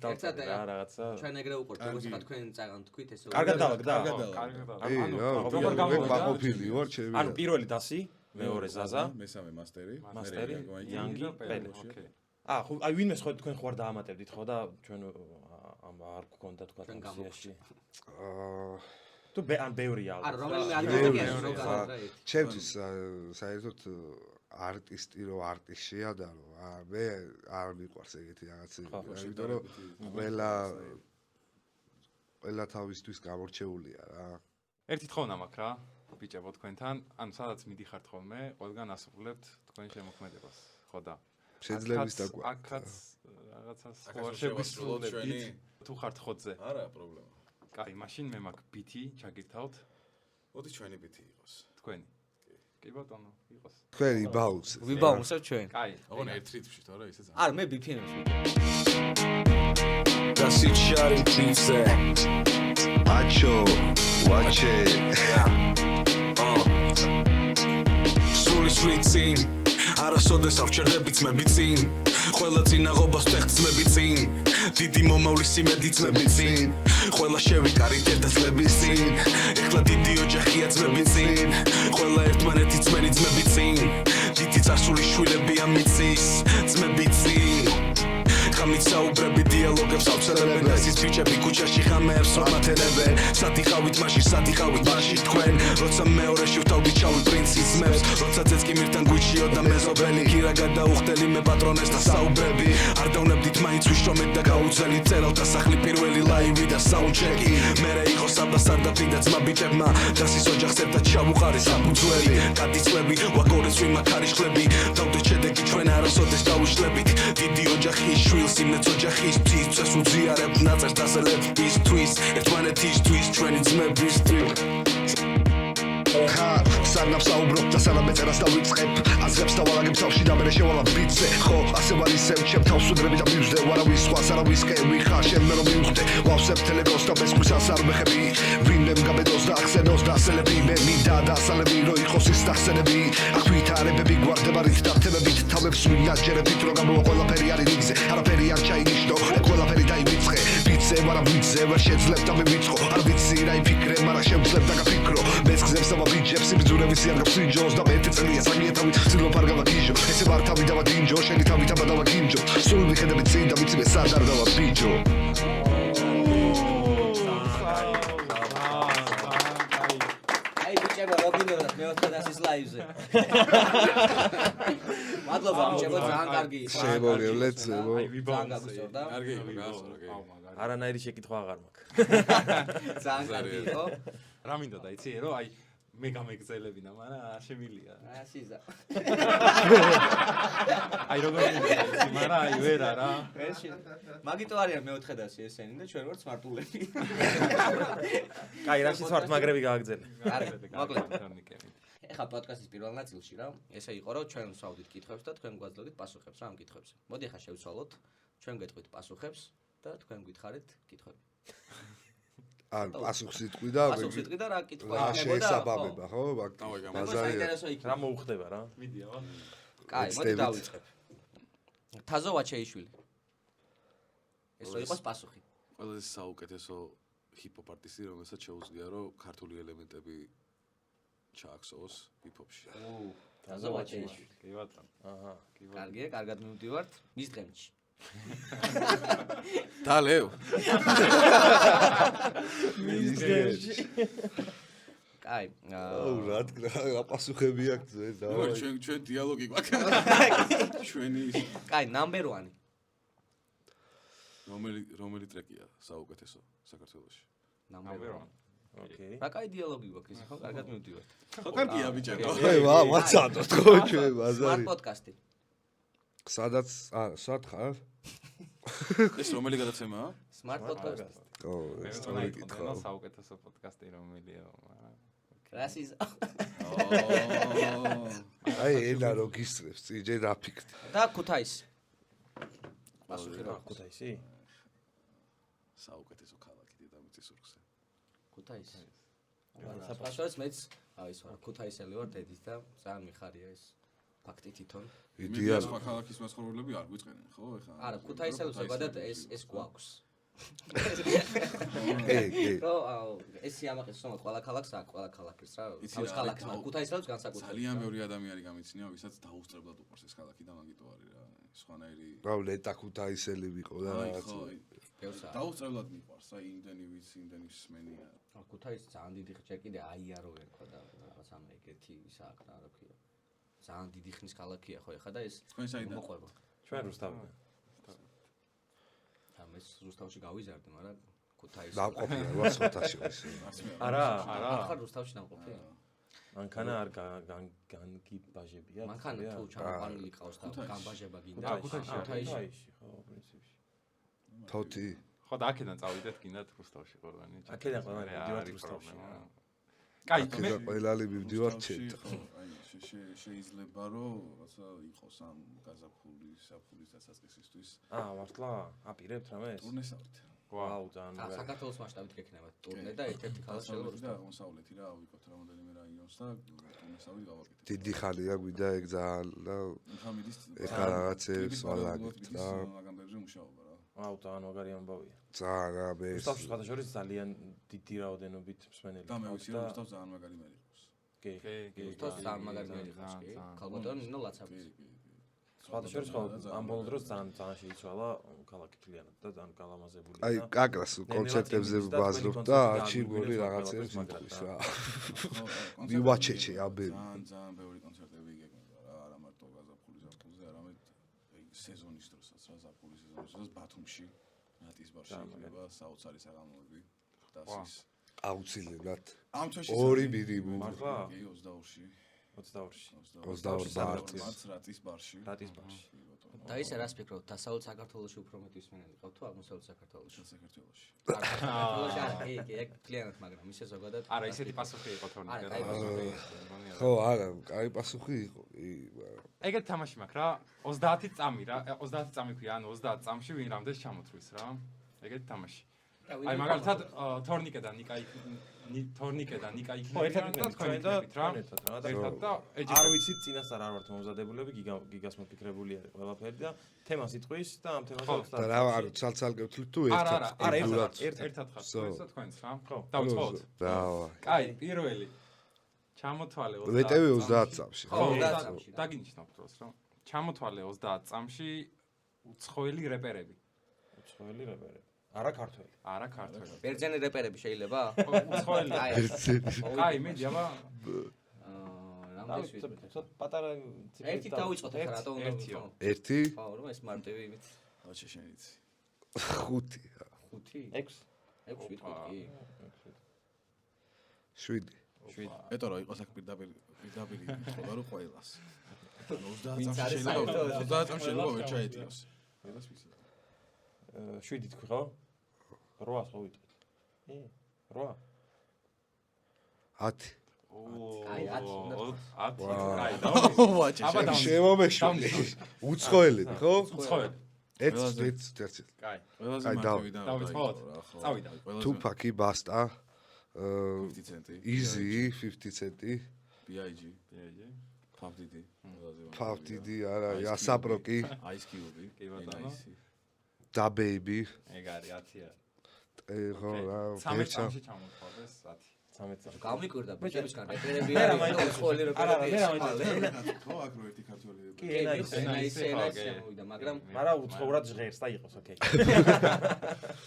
დავწერე რა რაღაცა. ჩვენ ეგრე უყურთ, როგორც ხა თქვენ წაგან თქვით ესე. კარგად დავაგ და. ანუ როგორ გამოყოფილი ვარ ჩემი. ანუ პირველი დასი, მეორე ზაზა, მესამე მასტერი, იანგი, პელე. ოკეი. ხო, აი ვინმე სხვა თქვენ ხوار დაამატებდით ხო და ჩვენ არ გქონდა თქვა კონსიაში. თუ ან ბევრია ალბათ. არა, რომელიმე ადგილია რო გადა ერთი. ჩემთვის საერთოდ არტისტი რო არტისტია და რო მე არ მიყვარს ეგეთი რაღაცები. იმიტომ რომ ყველა თავისთვის გამორჩეულია რა. ერთი თხოვნა მაქვს რა, ბიჭებო თქვენთან, ანუ სადაც მიდიხართ ხოლმე, ყველგან ასრულებთ თქვენ შემოქმედებას, ხო და შეძლების და აქაც რაღაცას ხوار შეგვისრულებით თუ ხართ ხოთზე. არა პრობლემა. კაი, მაშინ მე მაქვს ბითი, ჩაგირთავთ. მოდი ჩვენი ბითი იყოს. თქვენი. კი ბატონო, იყოს. თქვენი ბაუს. ვიბაუნსებ ჩვენ. კაი. ოღონ ერთ რიტმში თორე ისე ძალიან. არა, მე ბიფინებს ვიდე. Das ist Sharing Pizza. აჩო, ვაჩე. Suli switching. არასოდეს ავჩერდები ძმები წინ ყველა წინაღობას ვტეხ ძმები წინ დიდი მომავლის იმედი ძმები წინ ყველა შევიკარით ერთადლების წინ ეხლა დიდი ოჯახია ძმები წინ ყველა ერთმანეთი ძმენი ძმები წინ დიდი წარსული შვილები ამიცის ძმები წინ ხამიცაუბრები დიალოგებს ავწერებენ ეს ბიჭები ქუჩაში ხამეებს რომათენებენ სადიხავით მაშინ თქვენ როცა მეორეში ვთავდით ჩავი პრინცის ძმებს როცა ძეწკიმირთან გვიჩიო და მეზობელი კირა გადაუხდელი მე პატრონეს და საუბრები არ დავნებდით მაინც ვიშრომეთ და გაუძელით წერალთა სახლი პირველი ლაივი და საუნდჩეკი მერე იყო საბასარდაფი და ძმა ბიჭებმა დასის ოჯახს ერთად ჩავუყარი საფუძველი გადიწლები ვაგორეს ვიმაქარიშხლები დავდეთ შედეგი ჩვენ არასოდეს დავიშლებით დიდი ოჯახის შვილს იმეც ოჯახისთვის წეს უძიარებთ ნაწერს დასელებისთვის ერთმანეთისთვის ჩვენი ძმებისთვის სანამ საუბრობ და სანამ მეწერას დავიწყებ აზრებს და ვალაგებ თავში და მერე შევალავ ბიტზე ხო ასე ვარ ისევ ჩემ თავს უდრები და მივжде ვარავის სხვას არავისკენ ვიხარ შენ მე რომ მივხვდე ვავსებ ტელეგრამს და მესმის არ მეხები ვინმე მგაბედოს და ახსენოს და ასელები მე მინდა და ასალები რო იყოს ის დახსენები აქ ვითარებები გვარდება რით და თემებით თავებს ვინაჯერებით რომ გამოვა ყველაფერი არის რიგზე არაფერი არ ჩაინიშნო ყველაფერი დაივიწყე ბიტზე ვარავისზე ვერ შეძლებ და მე ვიწყო არ ვიცი რა იფიქრე მაგრამ შევძლებ და გაფიქრო მეც გზებს და ვიჯებს ბიძურების იარგებს ვიჯოს და მეტი წელია საგია თავით ცდილობ არ გავაგიჟო ესე ვარ თავი დავადინჯო შენი თავი დავაგინჯო სულ მიხედები წინ და ვიცი მე სად არ დავაბიჯო აი ბიჭებო რო გინდათ მეოთხე დასის ლაივზე მადლობა ბიჭებო ძალიან კარგი შემოვლეთ ზემო ძალიან გაგუსწორდა კარგი იყო გასწორდა არანაირი შეკითხვა აღარ მაქვს ძალიან კარგი იყო რა მინდა და იცი რომ აი მე გამეგზელებინა, მაგრამ არ შემილია. ასიზა. აი როგორ მინდა, მაგრამ აი ვერა რა. მაგიტო არიან მეოთხე დასი ესენი და ჩვენ ვართ სმარტულები. კაი, რაშიც ვართ მაგრები გააგზელე. მოკლედ. ეხლა პოდკასტის პირველ ნაწილში რა, ესე იყო რომ ჩვენ ვსვავდით კითხვებს და თქვენ გვაძლევდით პასუხებს რა ამ კითხვებზე. მოდი ახლა შევცვალოთ. ჩვენ გეტყვით პასუხებს და თქვენ გითხარით კითხვები. ან პასუხს იტყვი და რა კითხვა იქნებოდა? შეესაბამება, ხო? ბაზარი რა მოუხდება რა? მიდი აბა. კაი, მოდი დავიწყებ. თაზო ვაჩეიშვილი. ეს რო იყოს პასუხი. ყველაზე საუკეთესო ჰიპ-ჰოპ არტისტი, რომელსაც შეუძლია რომ ქართული ელემენტები ჩააქსოვოს ჰიპ-ჰოპში. თაზო ვაჩეიშვილი. კი ბატონო. აჰა. კარგია, კარგად მივდივართ მის დღემში. დალევ. კაი, რა პასუხები აქვს ეს და ჩვენ დიალოგი გვაქვს. ჩვენი კაი, number 1. რომელი ტრეკია საუკეთესო საქართველოში? number 1. ოკეი. რა კაი დიალოგი გვაქვს ისე ხო? კარგად მივდივართ. ხო კარგია ბიჭო. ვაცადოთ ხო ჩვენ Smart ბაზარი. podcast-ი. სადაც სად ხარ? ეს რომელი გადაცემაა? Smart podcast. ო, ეს სწორი კითხვა. საუკეთესო პოდკასტი რომელია, მაგრამ რასიზ. აი ენა რო გისწრებს, წიჯე დაფიქრდი. და ქუთაისი. პასუხი რა? ქუთაისი? საუკეთესო ქალაქი დედამიწის ურგზე. ქუთაისი. საფრთხეს მეც ის ვარ ქუთაისელი ვარ დედით და ძალიან მიხარია ეს ფაქტი თვითონ. იდეა სხვა ქალაქის მასწავლებლები არ გვიწყენენ, ხო? ეხლა არა, ქუთაისელი ზოგადად ეს გვაქვს. კი. ეს სიამაყის სომა ყველა ქალაქს აქვს, ყველა ქალაქის რა. თავის ქალაქს მაგრამ ქუთაისელს განსაკუთრებით. ძალიან ბევრი ადამიანი გამიცნია, ვისაც დაუსწრებლად უყვარს ეს ქალაქი და მაგიტო არის რა. სხვანაირი რა ლეტა ქუთაისელი ვიყო და რაღაცა. დაუსწრებლად მიყვარს, აი იმდენი ვიცი, იმდენი სმენია. ქუთაისი ძალიან დიდი ხე კიდე აიარო ერქვა და რაღაც ამ ეგეთი ისა აქ რა ქვია. ძალიან დიდი ხნის ქალაქია ხო ეხა და ეს მოყვება. ჩვენ რუსთავიდან. ამას რუსთავში გავიზარდე, მაგრამ ქუთაისი დაყოფია რუსთავში ის. არა. ახლა რუსთავში დამყოფია. მანქანა არ განგიბაჟებია? მანქანა თუ ჩამოყალილი ყავს და გამბაჟება გინდა. ქუთაისში ხო, პრინციპში. თოთი. ხო და აქედან წავიდეთ გინდათ რუსთავში ყველანი. აქედან ყველანი მივდივართ რუსთავში. კაი, მე ყველანი მივდივართ ჩეთ. შეიძლება რომ რაცა იყოს ამ გაზაფხულის დასაწყისისთვის. მართლა აპირებთ რამეს? ტურნესავით. ვაუ, ძალიან მაგარი. საქართველოს მასშტაბით გექნება ტურნე და ერთ-ერთი ქალაქი შეიძლება რუსთავი. აღმოსავლეთი რა ავიკოთ რამოდენიმე რაიონს და ტურნესავით გავაკეთეთ. დიდი ხანია გვიდა ეგ ძალიან და ეხლა რაღაცებს ვალაგებთ რა. მაგამბებზე მუშაობა რა. ვაუ, ძალიან მაგარი ამბავია. ძალიან მე რუსთავში სხვადასხვა ძალიან დიდი რაოდენობით მსმენელი და მე ვიცი რომ რუსთავ ძალიან მაგარი მერი ყავს. კი. რუსთავს ძალიან მაგარი მერი ყავს კი. ქალბატონი ნინო ლაცაბის. სხვადასხვა ხო ამ ბოლო დროს ძალიან შეიცვალა ქალაქი თლიანად და ძალიან გალამაზებულია და აი კაკრას კონცერტებზე ვაზრობ და არჩი მორი რაღაცებს მიყვის რა. მივაჩეჩე აბები. ძალიან ბევრი კონცერტები იგეგმება რა, არა მარტო გაზაფხულის არამედ სეზონის დროსაც რა, ზაფხულის სეზონის დროს ბათუმში, ნატის ბარში იგეგმება საოცარი საღამოები დასის. აუცილებლად. ამ თვეში ორი მინიმუმ. მართლა? კი 22-ში. 22 მარტს რატის ბარში. და ისე რას ფიქრობთ, დასავლეთ საქართველოში უფრო მეტი მსმენელი ყავთ თუ აღმოსავლეთ საქართველოში? საქართველოში. საქართველოში არა, კი, ეგ მთლიანად, მაგრამ ისე ზოგადად. არა, ისეთი პასუხი იყო თორნიკე. არა, კაი პასუხი. ხო, არა, კაი პასუხი იყო. ეგეთ თამაში მაქვს რა, 30 წამი რა, 30 წამი ქვია, ანუ 30 წამში ვინ რამდენს ჩამოთვლის რა. ეგეთი თამაში. აი მაგალითად თორნიკე და ნიკა იქნება და თქვენ და ერთად და არ ვიცით წინასწარ არ ვართ მომზადებულები გიგას მოფიქრებული არის ყველაფერი და თემას იტყვის და ამ თემას და რა არ ცალ-ცალკე ვთვლით თუ ერთად ერთად ხარ და თქვენს რა ხო დავიწყოთ ბრავო კაი პირველი ჩამოთვალე 30 ლეტევი 30 წამში ხო 30 წამში დაგინიშნავ დროს რა ჩამოთვალე 30 წამში უცხოელი რეპერები არა ქართველი. ბერძენი რეპერები შეიძლება? უცხოელი. კაი, მიდი, აბა. რამდენი ვიტყვით? ცოტა პატარა ციფრი. ერთი დავიწყოთ ახლა რატომ უნდა ვთქვა? ერთი? ხო, რომ ეს მარტივი იმით. აჩე შენიც. 5. 5? 6 ვიტყვით კი. 7. ეტო რა იყოს აქ პირდაპირ იტყობა რომ ყველას. 30 წამში შეიძლება ვერ ჩაეტიოს. ყველას ვიცი. 7 თქვი ხო? 8 ხო ვიტყვით? 8. 10. აი 10. კაი, ვაჩე. შემომეშვი. უცხოელი ხო? უცხოელი. ერთ. კაი. ყველაზე აი, მარტივიდან დავიწყოთ? წავიდა. Tupac, Basta, 50 cent. Easy, 50 cent, B.I.G. Puff Daddy. Puff Daddy, არა, Asapro-კი, Ice Cube. კი ბატონო. Da Baby. ეგ არის 10-ია. ხო, რა, 13 წამში ჩამოთვალეს 10. 13 წამში. გამიკვირდა ბიჭებისგან რეპერები არის ხოლმე რეპერები. ხო, აქ რო ერთი ქართველი. კი, ენა ისე. მოვიდა, მაგრამ მაგრამ უცხოურად ჟღერს და იყოს, ოკეი.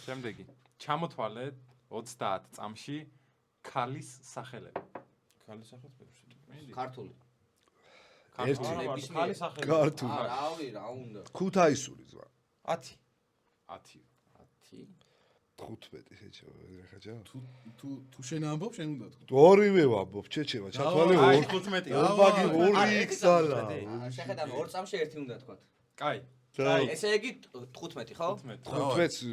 შემდეგი. ჩამოთვალეთ 30 წამში ქალის სახელები. ქალის სახელს ბევრი. ქართული. ქალის სახელები. ქართული. რავი, რა უნდა. ქუთაისური ზვა. 10. 10. 10. 15 შეჭო, ხაჭა. თუ შენ ამბობ, შენ უნდა თქვი. ორივე ვამბობ, ჩეჩევა, ჩათვალე აი 2. 15. ორმაგი 2 XL-ა. შეხედავ 2 წამში ერთი უნდა თქვა. კაი. ესე იგი 15 ხო? 15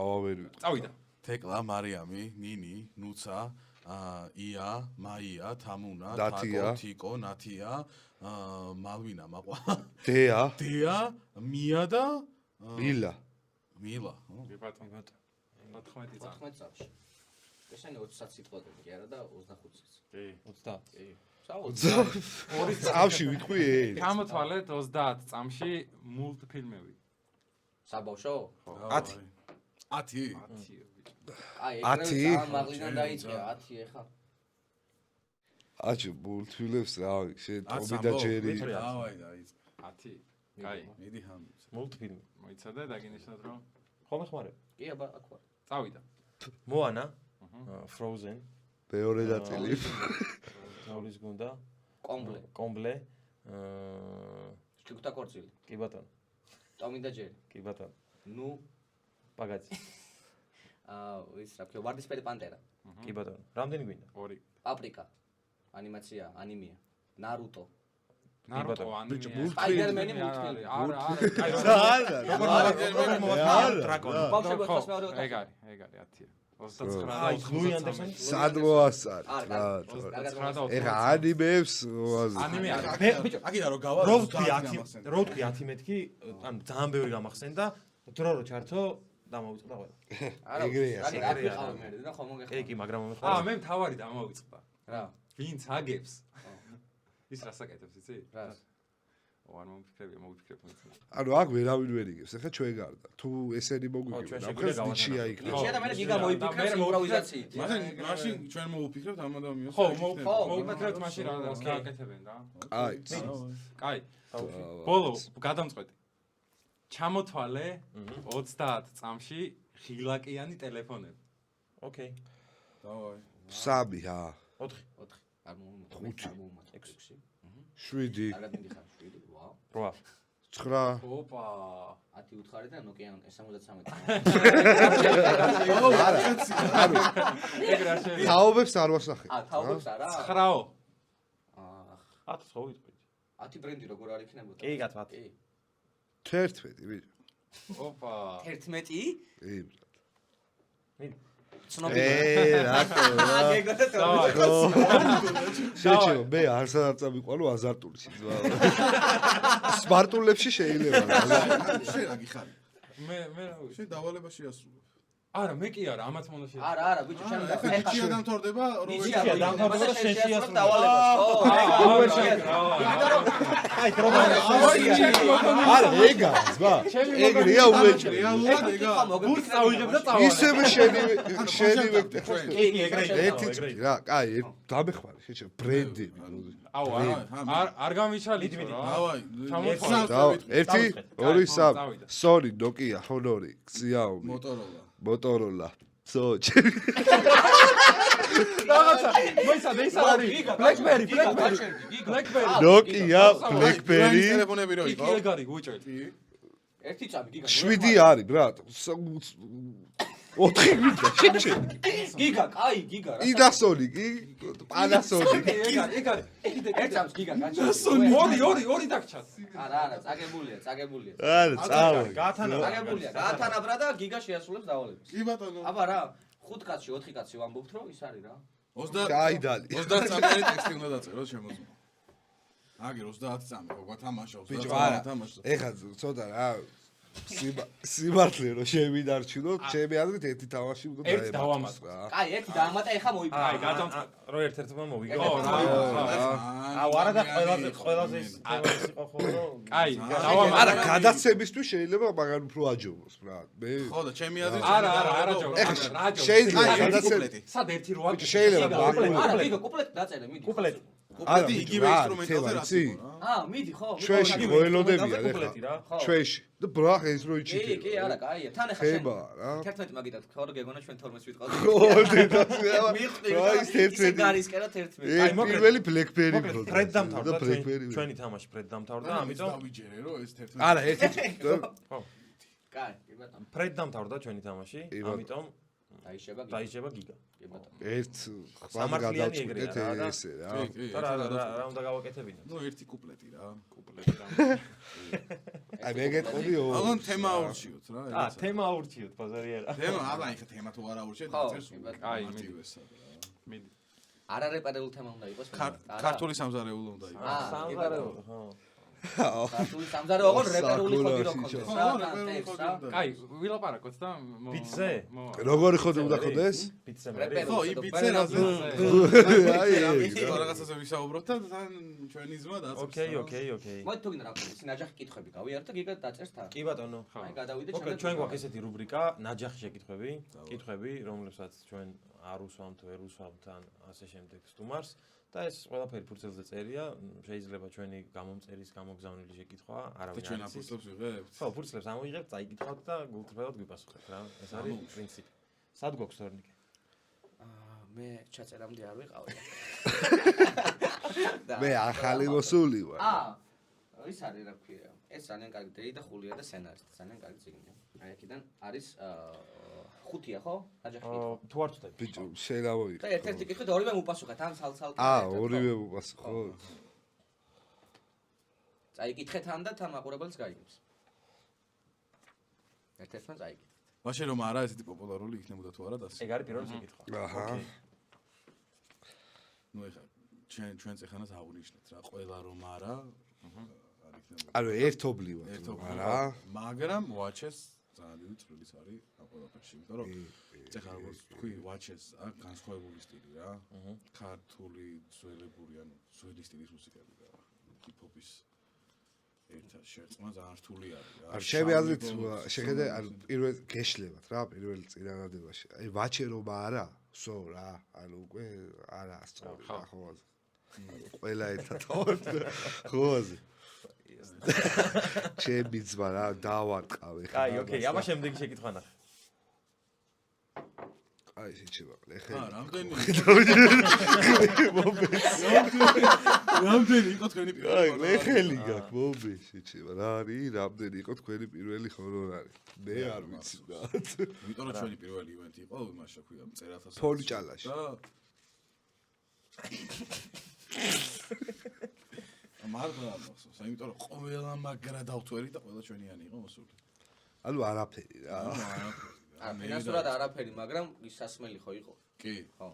ავავერი. წავიდა. თეკლა, მარიამი, ნინი, ნუცა, ია, მაია, თამუნა, დათია. თიკო, ნათია, მალვინა, მაყვა. დეა, დეა, მია და მილა. მილა. კი ბატონო. 14 წამში. 14 წამში. ესენი 20 სიტყვაზე კი არა და 25 წელს. კი. 30. კი. საერთოდ ორი წამში ვიტყვი ერთ. ჩამოთვალეთ 30 წამში მულტფილმები. საბავშვო? 10. 10. 10. აი, 10? ეგრევე მაღლიდან დაიწყე 10 ეხა. აჩო მულტფილმებს რა, შენ ათს ტომი და ამბობ, ჯერი. დავაი დაიწყე. 10. კაი. მიდი ჰამ. მულტფილმი. მოიცადე დაგინიშნოთ რომ ხომ ხმარე? კი აბა, აქ ვარ. წავიდა. მოანა, Frozen, მეორე ნაწილი. თოვლის გუნდა, კომბლე, კომბლე, ჩიკუტა კორცილი, კი ბატონო, ტომი და ჯერი. კი ბატონო, ნუ, პაგაცი, ის რა ქვია, ვარდისფერი პანტერა, კი ბატონო. რამდენი გვინდა? 2. პაპრიკა, ანიმაცია, ანიმია, ნარუტო, ნარუტო ანიმე. სპაიდერმენი მულტფილმი. არა, კაი. დრაკონი. ბავშვები ხოს მეორე ეგ არის 10-ია. 29 აი, ლუი andersoni. სად მოასწარ? რა. ეხა ანიმეებს ანიმე არის. ბიჭო, აგიდა რომ გავა. რო ვთქვი 10 მეთქი, ანუ ძალიან ბევრი გამახსენდა, დრო რო ჩართო დამოვიწყდა ყველა. ეგრეა. რა ვიყავ მე და ხომ მოგეხმარა. კი, მაგრამ მომეხმარა. მე მთავარი დამოვიწყდა. რა? ვინც აგებს? ის რას აკეთებს, იცი? რას? არ მოვიფიქრებ. ანუ აქ ვერავინ ვერ იგებს. ეხა ჩვენ გარდა. თუ ესენი მოგვიგებენ, ახლა ნიჩია იქნება. შენ და მე გიგა მოიფიქრებს იმპროვიზაციით. მაშინ ჩვენ მოვიფიქრებთ ამ ადამიანს. ხო, მოვიფიქრებთ მაშინ რა გააკეთებენ რა. აი. კაი. ბოლო გადამწყვეტი. ჩამოთვალე 30 წამში ღილაკიანი ტელეფონები. ოკეი. დავაი. 3 ა. 4. არ მომომა 6. 7. კარგად მიდიხარ 7. ვაუ. 8. 9. ოპა. 10 უთხარი და Nokia 73. ეგ რა შეიძლება? თაობებს არ ვასახებ. თაობებს არა? 9-ო. 10 ხო ვიტყვი. 10 ბრენდი როგორ არ იქნებოდა? კი, გათვათ. 11 ბიჭო. ოპა. 11? კი. მიდი. ცნობილი. რატო რა? გეგოთა თორე. შეჭო, მე არც არ წამიყვანო აზარტულში. სპარტულებში შეიძლება. შენ რა გიხარი? მე რა ვიცი. შენ დავალებაში ასრულებ. არა, მე კი არა, ამათ მონდა შეიძლება. არა, ბიჭო, შენ ახლა ნიჩია დამთავრდება, ნიჩია როგორ დამთავრდება და შენ შეასრულებ დავალებას, ხო? აი, დრომანი. არა, ეგა, ზღვა. ეგრეა უეჭვი. რეალურად ეგა. გურს წავიღებ და წავალ. ისევე შედივე კი, ეგრე. ერთი რა, კაი, დამეხმარე, შეჭო, ბრენდები. აუ, არ გამიჩალით რა. დავაი. ერთი, ორი, სამი. Sony, Nokia, Honor, Xiaomi, Motorola. Soch. რაღაცა, მოიცადე ის არის. BlackBerry. Nokia, BlackBerry. ტელეფონები რო იყო. კი, ეგ არის, გუჭერდი. ერთი წამი გიგა. 7 არის, ბრატ. 4 გიგა, შეჭე. გიგა, კაი, გიგა რა. Panasonic, Panasonic. ეგ არის. ერთ წამს გიგა, გაჩა. ორი დაგჩათ. არა, წაგებულია. არა, წავა. გაათანა. წაგებულია. გაათანა ბრა და გიგა შეასრულებს დავალებას. კი ბატონო. აბა რა, 5 კაცი, 4 კაცი ვამბობთ რომ ის არის რა. 30 გაიდალი. 30 წამიანი ტექსტი უნდა დაწეროს შემოძმა. აგერ 30 წამი, როგორ თამაშობს, ბიჭო, 30 არა. თამაშობს. ეხლა ცოტა რა სიმართლე რომ შევინარჩუნოთ, ჩემი აზრით ერთი თამაში უნდა ერთი დავამატოთ. კაი, ერთი დაამატა, ეხა მოიგო. აი, გადავწყვეტ. რო ერთ-ერთმა მოვიგო. აუ, არა და ყველაზე ის თემას იყო ხო რომ აი, არა, გადაცემისთვის შეიძლება მაგან უფრო აჯობოს, რა. მე ხო და ჩემი აზრით არა, ჯო. შეიძლება გადაცემ სად ერთი როა შეიძლება არა, ვიგო, კუპლეტი დაწერე, მიდი. კუპლეტი. კუპლეტი იგივე ინსტრუმენტალზე რაც იყო რა. მიდი, ხო. ჩვენში მოელოდებიან კუპლეტი რა. ეხლა. ჩვენში. და ბრახ ეს რო კი, იჩიტე. კი, არა, კაია. თან ეხა ხება რა. 11 მაგიტად ხო რა გეგონა ჩვენ 12-ს ვიტყავთ. ხო, დედასია. მიხდი, რა ის 11. გარისკერა 11. აი, პირველი BlackBerry მოკლედ ფრედ დამთავრდა ჩვენი თამაში ფრედ დამთავრდა, ამიტომ დავიჯერე რომ ეს 11. არა, ერთი კაი, კი ბატონო. ფრედ დამთავრდა ჩვენი თამაში, ამიტომ დაიჭება გიგა. კი ბატონო. ერთ ხმად სამართლიანი გადავწყვეტეთ ეგრეა რა და- ესე რა. რა უნდა გავაკეთებინოთ? ნუ ერთი კუპლეტი რა. აი მე გეტყობი ალბათ თემა აურჩიოთ რა. თემა აურჩიოთ ბაზარი არა. თემა, აბა ეხა თემა თუ არ აურჩიეთ, დაწერს აი, მიდი. არა რეპარებული თემა უნდა იყოს. ქართული სამზარეულო უნდა იყოს. სამზარეულო, ხო. ქართული სამზარეულო ოღონ რეპარებული ხოდი რო კონდეს რა. კაი, ვილაპარაკოთ და ბიტზე? როგორი ხოდი უნდა ხოდეს? ბიტზე ხო, იბიცე რაზე. აი, ხო, რაღაცაზე ვისაუბროთ და თან ჩვენი ზმა დაწერს. ოკეი. მოდი თუ გინდა რა გქონდეს, ნაჯახი კითხვები გავიარეთ და გიგა დაწერს თან. კი ბატონო. აი, გადავიდე მოკლედ ჩვენ გვაქვს ესეთი რუბრიკა, ნაჯახი შეკითხვები, კითხვები, რომლებსაც ჩვენ არ უსვამთ, ვერ უსვამთ ან ასე შემდეგ სტუმარს და ეს ყველაფერი ფურცელზე წერია, შეიძლება ჩვენი გამომწერის გამოგზავნილი შეკითხვა, არავინ ჩვენ არ იცის. აფურცელს ვიღებთ. ხო, ფურცლებს ამოიღებთ, წაიკითხავთ და გულწრფელად გვიპასუხებთ რა. ეს არის პრინციპი. სად გვაქვს თორნიკე? მე ჩაწერამდე არ ვიყავი. მე ახალი მოსული ვარ. ის არის რა ქვია. ეს ძალიან კარგი დეი და ხულია და სცენარისტი, ძალიან კარგი წიგნია. აი აქედან არის ხუთია ხო? ნაჯახი კითხვა. თუ არ ვწდები. ბიჭო, შეიძლება და ვიყო. ერთ-ერთი კითხვით ორივე მოპასუხეთ, ამ სალ-სალ. ორივე მოპასუხო. წაიკითხეთ ან და თან მაყურებელს გაიგებს. ერთ-ერთმა წაიკითხეთ. ვაშე რომ არა ესეთი პოპულარული იქნებოდა თუ არა და ეგ არის პირველი შეკითხვა. აჰა. ნუ ეხა ჩვენ წეხანას აღნიშნეთ რა, ყველა რომ არა არ იქნებოდა. ანუ ერთობლივად რა. მაგრამ watches ძალიან დიდი წვლილიც არის ამ ყველაფერში, იმიტომ რომ წეხა როგორც თქვი watches აქ განსხვავებული სტილი რა. ქართული ძველებური ანუ ძველი სტილის მუსიკები და ჰიპ-ჰოპის ერთად შერწყმა ძალიან რთული არის რა. არ ჩემი აზრით შეხედე ანუ პირველ გეშლებათ რა პირველ წინანადებაში. აი ვაჩე რომ არა, სო რა, ანუ უკვე არა სწორი რა ხო. ყველა ერთად ხოაზე. ჩემი ძმა რა დავარტყავე ხა. აი, ოკეი, აბა შემდეგი შეკითხვა ნახე. აი შეჭება. ეხლა რამდენი იყო თქვენი პირველი აი ლეხელი გაქვს მომბე შეჭება. რა არის რამდენი იყო თქვენი პირველი ჰორორი? მე არ ვიცი რა. იმიტომ რომ ჩვენი პირველი ივენთი იყო იმას შექვია მწერათა ფონჭალაში. მარგლა მოხსოვს, იმიტომ რომ ყველა მაგრა დავთვერი და ყველა ჩვენიანი იყო მოსული. ანუ არაფერი რა. ფინანსურად არაფერი, მაგრამ ის სასმელი ხო იყო? კი. ხო.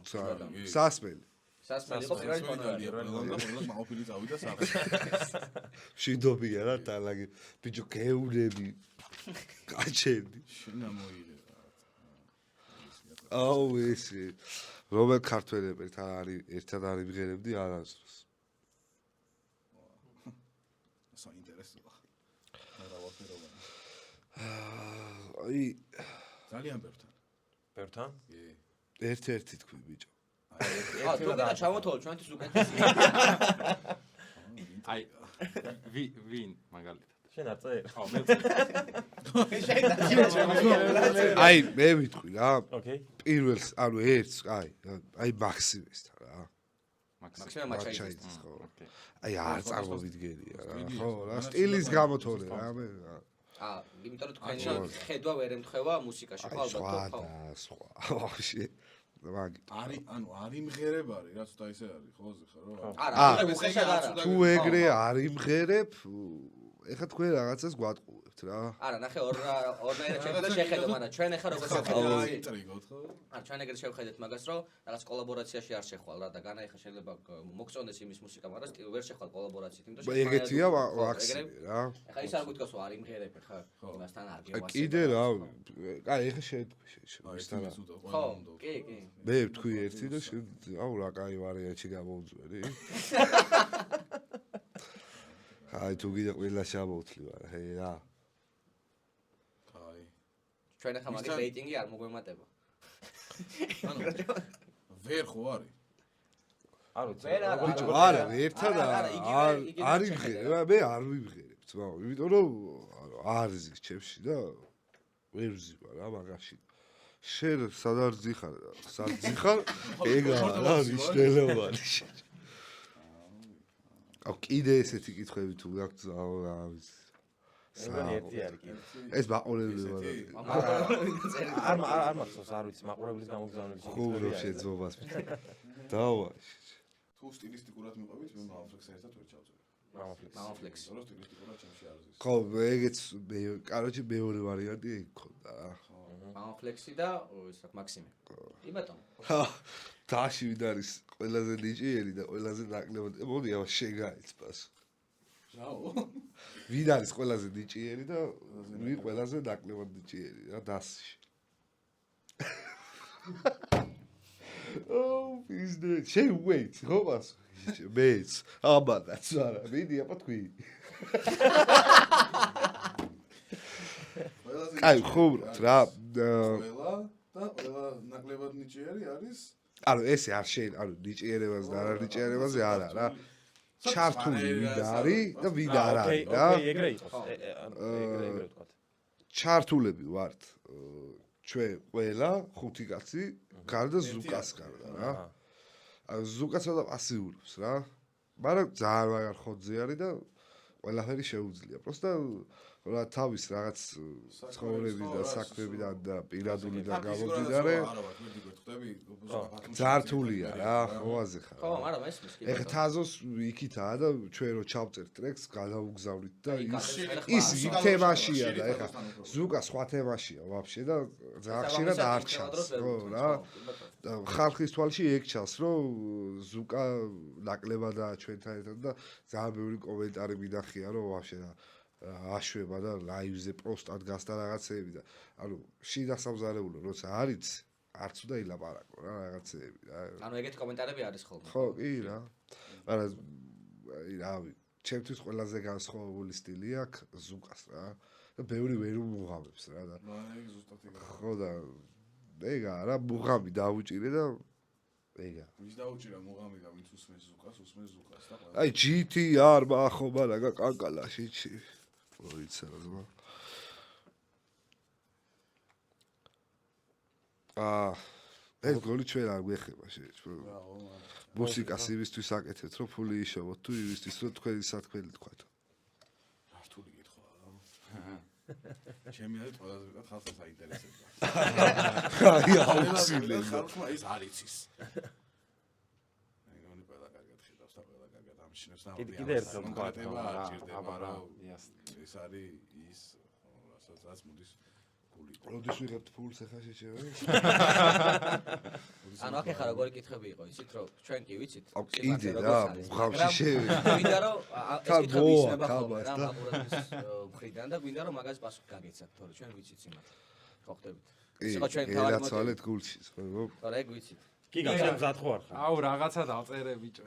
სასმელი. სასმელი იყო პირველი ფონალი. ყველა მაყოფილი წავიდა საფრთხე. შინდობია რა თალაგი. ბიჭო გეუნები. კაჩები. შენ მოიღე. აუ ესე. რომელ ქართველებთან არის ერთად არის მღერებდი არასდროს. საინტერესოა. დაავადდება. აი ძალიან ბევრთან. ბევრთან? კი. ერთ-ერთი თქვი ბიჭო. თუ გინდა ჩავოთვალო ჩვენთვის უკეთესია. აი ვინ მაგალითად შენ არ წერ? ხო მე აი მე ვიტყვი რა. ოკეი. პირველს ანუ ერთს აი მაქსიმესთან რა. მაქსიმე მაჩაიძის ხო. აი არ წარმოვიდგენია რა. ხო რა სტილის გამოთორე რა მე რა. იმიტომ რომ თქვენი ხედვა ვერ ემთხვევა მუსიკაში ხო ალბათ ხო. სხვა ვახში. არის ანუ არის მღერებარი რა ცოტა ისე არის ხო ზეხა რა. არა, უხეშად არა. თუ ეგრე არ იმღერებ ეხლა თქვენ რაღაცას გვატყუებთ რა. არა, ნახე ორნაირად შეიძლება შეხედო, მაგრამ ჩვენ ეხლა როგორ შევხედოთ? ინტრიგოთ ხო? ან ჩვენ ეგრე შევხედეთ მაგას, რომ რაღაც კოლაბორაციაში არ შეხვალ რა და განა ეხლა შეიძლება მოგწონდეს იმის მუსიკა, მაგრამ ვერ შეხვალ კოლაბორაციით, იმიტომ რომ ეგეთია მაქსიმი რა. ეხლა ის არ გითქოს რომ არ იმღერებ ხა იმასთან არ გევასებ. კიდე რა. აი ეხლა შეთქვი. ხო, კი. მე ვთქვი ერთი და აუ რა კაი ვარიანტი გამოვძვერი. აი თუ გიდა ყველა შაბოთლი ვარ, ჰეი რა. აი. ჩვენ ახლა მაგის რეიტინგი არ მოგვემატება. ანუ ვერ ხო არის? არ ვიცი. ბიჭო, არა, ერთად არ იმღერე, მე არ ვიმღერებ, თქო, იმიტომ რომ არ ზის ჩემში და ვერ ვზივა რა მაგაში. შენ სად არ ზიხარ? სად ზიხარ? ეგა რა მნიშვნელოვანი. აუ კიდე ესეთი კითხვები თუ გაქვს რა ვიცი. ერთი არის კიდე. ეს მაყურებელია. არ მახსოვს, არ ვიცი, მაყურებლის გამოგზავნების ხუბრო შეძობას. დავა. თუ სტილისტიკურად მიყვებით, მე მამაფლექსს ერთად ვერ ჩავწერე. მამაფლექს. ზორო სტილისტიკურად ჩემში არ ზის. ხო, ეგეც კაროჩი მეორე ვარიანტი იქ ქონდა რა. მამაფლექსი და ის რა მაქსიმე. კი ბატონო. დაში ვინ არის ყველაზე ნიჭიერი და ყველაზე ნაკლებად. მოდი აბა შეგაიცπას. რაო? ვინ არის ყველაზე ნიჭიერი და ვინ ყველაზე ნაკლებად ნიჭიერი რა დასში. Oh, pizde. Შენ wait, ხო მას? მეც. აბადაც არა, მიდი აბა თქვი. კაი, ხუბრად რა. ყველა და ყველა ნაკლებად ნიჭიერი არის? ანუ ესე არ შენ, ანუ ნიჭიერებას და არ ნიჭიერებაზე არა რა. ჩართული ვინ არის და ვინ არ არის რა. ეგრე იყოს. ეგრე ვთქვა. ჩართულები ვართ ჩვენ ყველა ხუთი კაცი გარდა ზუკას გარდა რა. ანუ ზუკა ცოტა პასიურობს რა. მაგრამ ძალიან მაგარ ხოძე არის და ყველაფერი შეუძლია. პროსტა რა თავის რაღაც ცხოვრების და საქმეებიდან და პირადულიდან გამომდინარე ძართულია რა, ხოაზე ხარ. ხო, მაგრამ ესმის კი. ეხა თაზოს იქითაა და ჩვენ რო ჩავწერთ ტრეკს, გადავუგზავნით და ის თემაშია და ეხა ზუკა სხვა თემაშია ვაფშე და ძალიან ხშირად არ ჩანს, ხო რა. ხალხის თვალში ეგ ჩანს, რომ ზუკა ნაკლებადაა ჩვენთან ერთად და ძალიან ბევრი კომენტარი მინახია, რომ ვაფშე აშვება და ლაივზე პროსტად გასდა რაღაცეები და ანუ შიდა სამზარეულო როცა არის არც უნდა ილაპარაკო რა რაღაცეები რა. ანუ ეგეთი კომენტარები არის ხოლმე. ხო, კი რა. მაგრამ რავი, ჩემთვის ყველაზე განსხვავებული სტილი აქვს ზუკას რა. და ბევრი ვერ მუღამებს რა და. ეგ ზუსტად ეგაა. ხო და ეგა რა მუღამი დაუჭირე და ეგა. ვის დაუჭირა მუღამი და ვინც უსმენს ზუკას და ყველა. აი GTR მახობა რა კანკალა შეჩი. ვიცი რა ზმა. ეს გოლი ჩვენ არ გვეხება შეიძლება. მუსიკას იმისთვის აკეთებთ, რომ ფული იშოვოთ თუ იმისთვის, რომ თქვენი სათქმელი თქვათ. რთული კითხვა რა. ჩემი არის ყველაზე მეტად ხალხს აინტერესებს. აი აუცილებლად. ხალხმა ის არ იცის. ეგონი ყველა კარგად ხედავს და ყველა კარგად ამჩნევს და კიდე ერთხელ თქვა აბარა ეს არის ის რასაც მოდის გული. როდის ვიღებთ ფულს ახლა შეჩევი? ანუ აქ ახლა როგორი კითხები იყო ისიც რომ ჩვენ კი ვიცით კიდე რა ხავში შევი. გვინდა რომ ეს კითხები ისნება ხოლმე რა მაყურებლის მხრიდან და გვინდა რომ მაგას პასუხი გაგეცათ თორე ჩვენ ვიცით იმათ. ხო ხდებით. იყო ჩვენ თავად მოდით გულში ხო? თორე ეგ ვიცით. კი გაგზავნა მზად ხო არ ხარ? აუ რაღაცა დავწერე ბიჭო.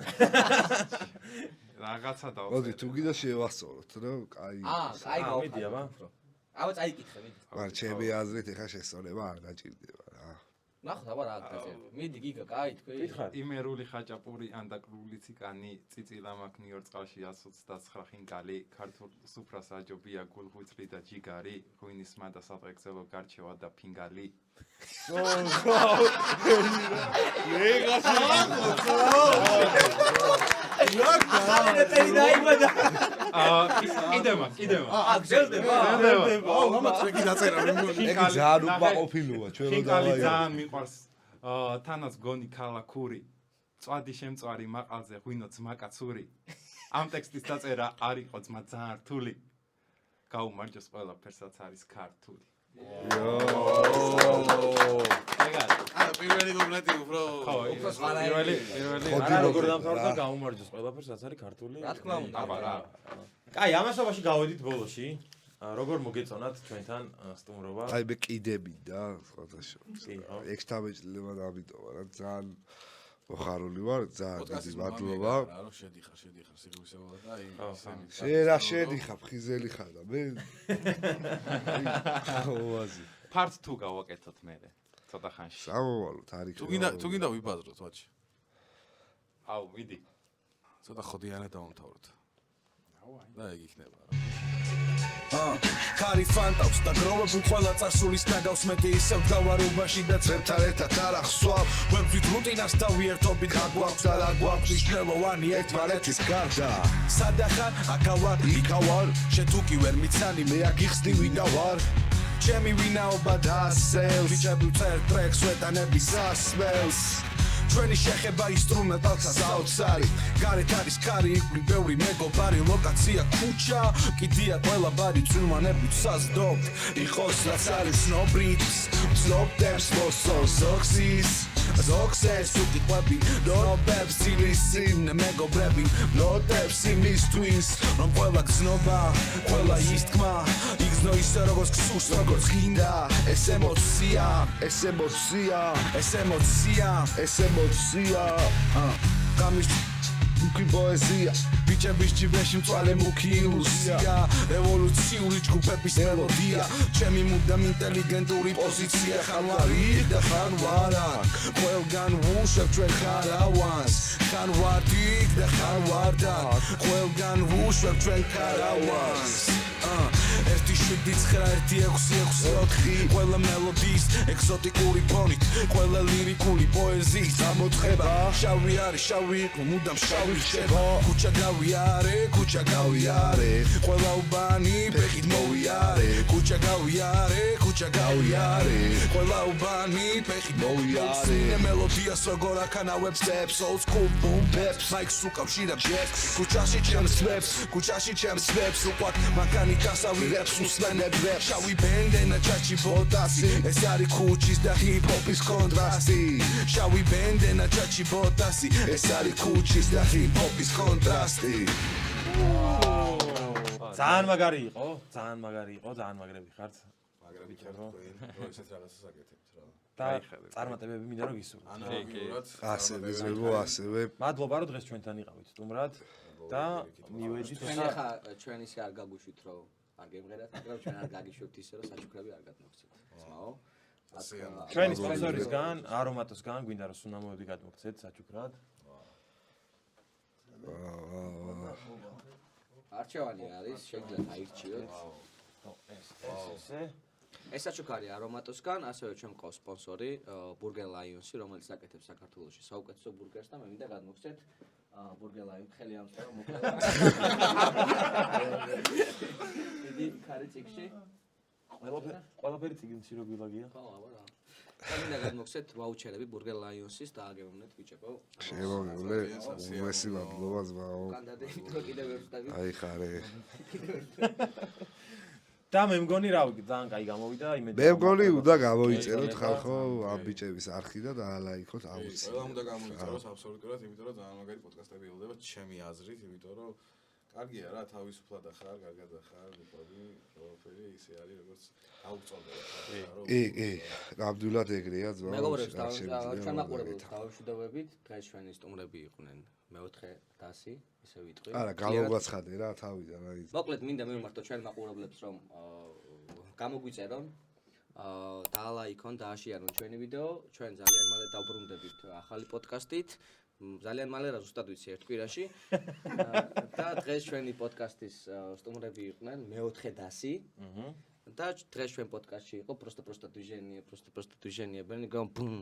რაღაცა დავწერე. მოდი თუ გინდა შევასწოროთ რა, კაი. კაი მიდი აბა. აბა წაიკითხე მიდი. მაგრამ ჩემი აზრით ეხა შესწორება არ დაჭირდება რა. ნახოთ აბა რა გაგწერე. მიდი გიგა, კაი თქვი. კითხარ. იმერული ხაჭაპური ანდაკრული ციკანი წიწილა მაგნიორ წყალში 129 ხინკალი ქართულ სუფრას აჯობია გულღვიწლი და ჯიგარი ღვინის მანდა საფრთხეებო გარჩევა და ფინგალი ძალიან მიყვარს თანაც გონი ქალაკური წვადი შემწვარი მაყალზე ღვინო ძმაკაცური ამ ტექსტის დაწერა არ იყო ძმა ძალიან რთული გაუმარჯოს ყველაფერსაც არის ქართული. პირველი კომპლექტი უფრო პირველი არა როგორ დამთავრდა გაუმარჯოს ყველაფერსაც არის ქართული. რა თქმა უნდა. აბა რა. კაი, ამასობაში გავედით ბოლოში. როგორ მოგეწონათ ჩვენთან სტუმრობა? აი მე კიდები და სხვადასხვა. ექსტამეჭლება დამიტოვა რა ძალიან მოხარული ვარ, ძალიან დიდი მადლობა. რა რომ შედიხარ სიღვისეულად და აი შენ რა შედიხარ, ხიზელი ხარ და მე ხოაზი. Part 2 გავაკეთოთ მე. ცოტა ხანში. სამოვალოთ არის. თუ გინდა ვიბაზროთ ვაჩი. აუ, მიდი. ცოტა ხოდიანად დავამთავროთ. და ეგ იქნება რა. ქარი ფანტავს და გროვები ყველა წარსულის ნაგავს მეტი ისევ გავარობაში და წერთან ერთად არ ახსოვ ვებვით რუტინას და ვიერთობით გაგვაქვს და რა გვაქვს მნიშვნელოვანი ერთმანეთის გარდა სადახარ აკავარ იქავარ შეთუკი ვერ მიცანი მე აგიხსნი ვინა ვარ ჩემი ვინაობა დასელს ვიჭები ვწერ ტრეკს ვეტანები სასმელს ჩვენი შეხება ინსტრუმენტალთა საოცარი გარეთ არის ქარი იყვი ბევრი მეგობარი ლოკაცია ქუჩა კიდია ყველა ბარი წვიმანებით საზდობთ იყოს რაც არის სნობრიც სნობდებს მოსოს ოქსის ზოქსეს უკიტყვები ნობებს ცილისინ მეგობრები ნოტებს იმისთვის რომ ყველა გზნობა ყველა ისტქმა იგზნო ისე როგორც გსურს როგორც გინდა ეს ემოცია ეს ემოცია ეს ემოცია ეს ემოცია გამის მუქი პოეზია ბიჭების ჯიბეში მწვალე მუქი ილუზია რევოლუციური ჯგუფების მელოდია ჩემი მუდამ ინტელიგენტური პოზიცია ხან ვარ იქ და ხან ვარ აქ ყველგან ვუშვებ ჩვენ ხარავანს ხან ვარ იქ და ხან ვარ და ყველგან ვუშვებ ჩვენ ხარავანს 1-7-9-1-6-6-4 ყველა მელოდიის ეგზოტიკური ფონით ყველა ლირიკული პოეზიის ამოწყება შავი არის შავი იყო მუდამ შავი რჩება ქუჩა გავიარე ყველა უბანი ფეხით მოვიარე ქუჩა გავიარე ყველა უბანი ფეხით მოვიარე მელოდიას როგორ აქანავებს steps old school boom baps like უკავშირა jets ქუჩაში ჩემს steps უყვართ მანქანი გასავირებს უსმენებს შავი ბენდენა ჩაჩი ბოტასი ეს არის ქუჩის და ჰიპ-ჰოპის კონტრასტი შავი ბენდენა ჩაჩი ბოტასი ეს არის ქუჩის და ჰიპ-ჰოპის კონტრასტი ძალიან მაგარი იყო ძალიან მაგრები ხართ მაგრები ჩარო ესეთ რაღაცას აკეთებთ რა და წარმატებები მინდა რომ გისურვოთ ასევე ასევე მადლობა რომ დღეს ჩვენთან იყავით სტუმრად და მივედით ჩვენ ხა ჩვენ ისე არ გაგუშვით რომ არ გემღერათ მაგრამ ჩვენ არ გაგიშვებთ ისე რომ საჩუქრები არ გადმოგცეთ ძმაო ჩვენი სპონსორისგან არომატოსგან გვინდა რომ სუნამოები გადმოგცეთ საჩუქრად არჩევანი არის შეგიძლიათ აირჩიოთ ეს საჩუქარი არომატოსგან ასევე ჩვენ მყავს სპონსორი Burger Lions-ი რომელიც აკეთებს საქართველოში საუკეთესო ბურგერს და მე მინდა გადმოგცეთ Burger Lions ხელი ამსტერო მოკლედ დიდი ქარი ციკში ყველაფერი ციგნში რო გილაგია ხო აბა რა მინდა გადმოგცეთ ვაუჩერები Burger Lions-ის და აგებოვნეთ ბიჭებო შემოვლე უმესი მადლობა ზმაო კანდიდატი რო კიდევ ვერ ვსტავი აი ხარე და მე მგონი რა ვიცი ძალიან კაი გამოვიდა იმედი მე მგონი უნდა გამოიწეროთ ხალხო ამ ბიჭების არხი და დაალაიქოთ აუცილებლად ყველა უნდა გამოიწეროს აბსოლუტურად იმიტომ რომ ძალიან მაგარი პოდკასტები ელოდება ჩემი აზრით იმიტომ რომ კარგია რა თავისუფლად ახარ კარგად ახარ ვიყავი ყველაფერი ისე არის როგორც აუწოდებს კი ნამდვილად ეგრეა ძმა მეგობრებს ჩვენ მაყურებელს თავშუდავებით დღეს ჩვენი სტუმრები იყვნენ მეოთხე დასი ისე ვიტყვი არა გავაცხადე რა თავიდან აი მოკლედ მინდა მივმართო ჩვენ მაყურებლებს რომ გამოგვიწერონ დაალაიქონ და აშიარონ ჩვენი ვიდეო ჩვენ ძალიან მალე დავბრუნდებით ახალი პოდკასტით ძალიან მალე რა ზუსტად ვიცი ერთ კვირაში და დღეს ჩვენი პოდკასტის სტუმრები იყვნენ მეოთხე დასი და დღეს ჩვენ პოდკასტში იყო просто движение ბერნი გამ ბუმ